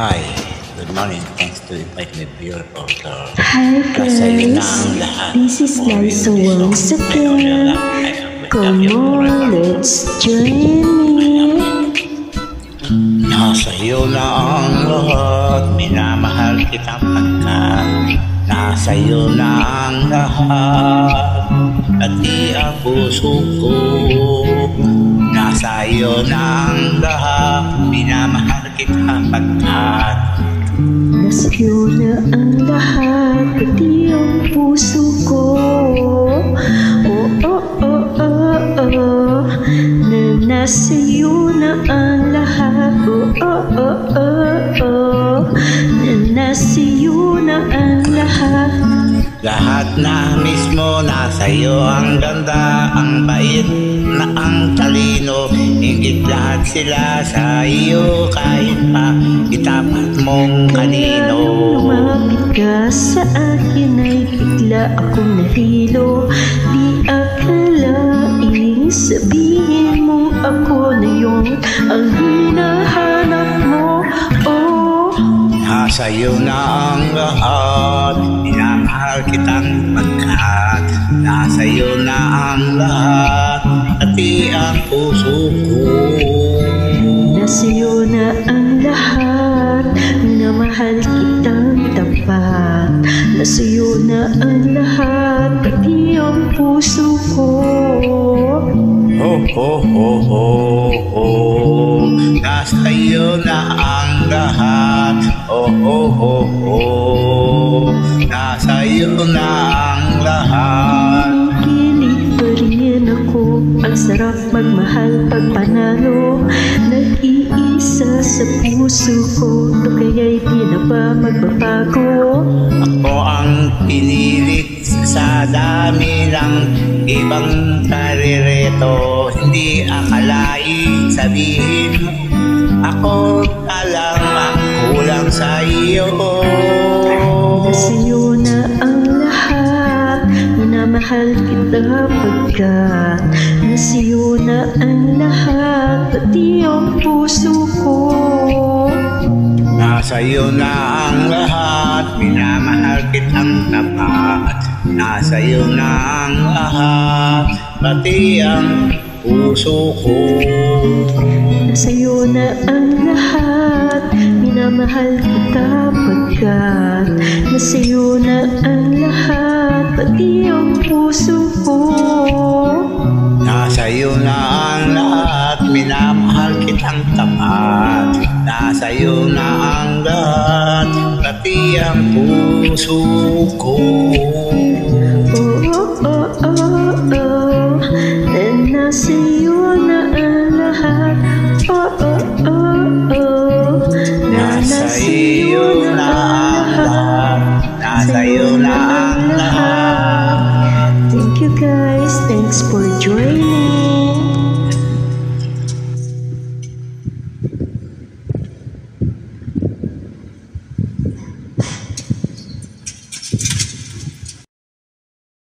Hi, good morning. Thanks to invite me beautiful girl. Hi guys, this is Liza once again. Come on, let's join me. Nasa iyo na ang lahat, minamahal kita pagkat nasa iyo na ang lahat, pati ang puso ko. Nasa iyo na ang lahat, minamahal kita pagkat nasa iyo na ang lahat, pati ang puso ko. Nasa iyo na ang lahat, nasa iyo na ang lahat. Lahat na mismo nasa iyo, ang ganda, ang bait na ang talino, higit lahat sila sa iyo, kahit pa itapat mong kanino. Lumapit ka sa akin ay bigla akong nahilo, di akalaing sabihin mo ako na yung ang hinahanap mo. Nasa iyo na ang lahat, minamahal kitang pagkat nasa iyo na ang lahat, pati ang puso ko. Nasa iyo na ang lahat, minamahal kitang tapat. Nasa iyo na ang lahat, pati ang puso ko. Ho ho ho ho ho, nasa iyo na ang lahat. Oh ho ho ho, nasa iyo na ang lahat. Kilig pa rin ako, ang sarap magmahal pag panalo. Nag-iisa sa puso ko, ito kaya'y di na ba magbabago? Ako ang pinilit sa dami ng ibang karirito, hindi akalain sabihin mo ako talang ang kulang sa iyo. Nasa iyo na ang lahat, minamahal kita pagkat nasa iyo na ang lahat, pati ang puso ko. Nasa iyo na ang lahat, minamahal kitang tapat. Nasa iyo na ang lahat, pati ang puso ko. Nasa iyo na ang lahat, minamahal kita pagkat nasa iyo na ang lahat, pati ang puso ko. Nasa iyo na ang lahat, minamahal kitang tapat. Nasa iyo na ang lahat, pati ang puso ko. Nasa iyo na ang lahat, nasa iyo na ang lahat, nasa iyo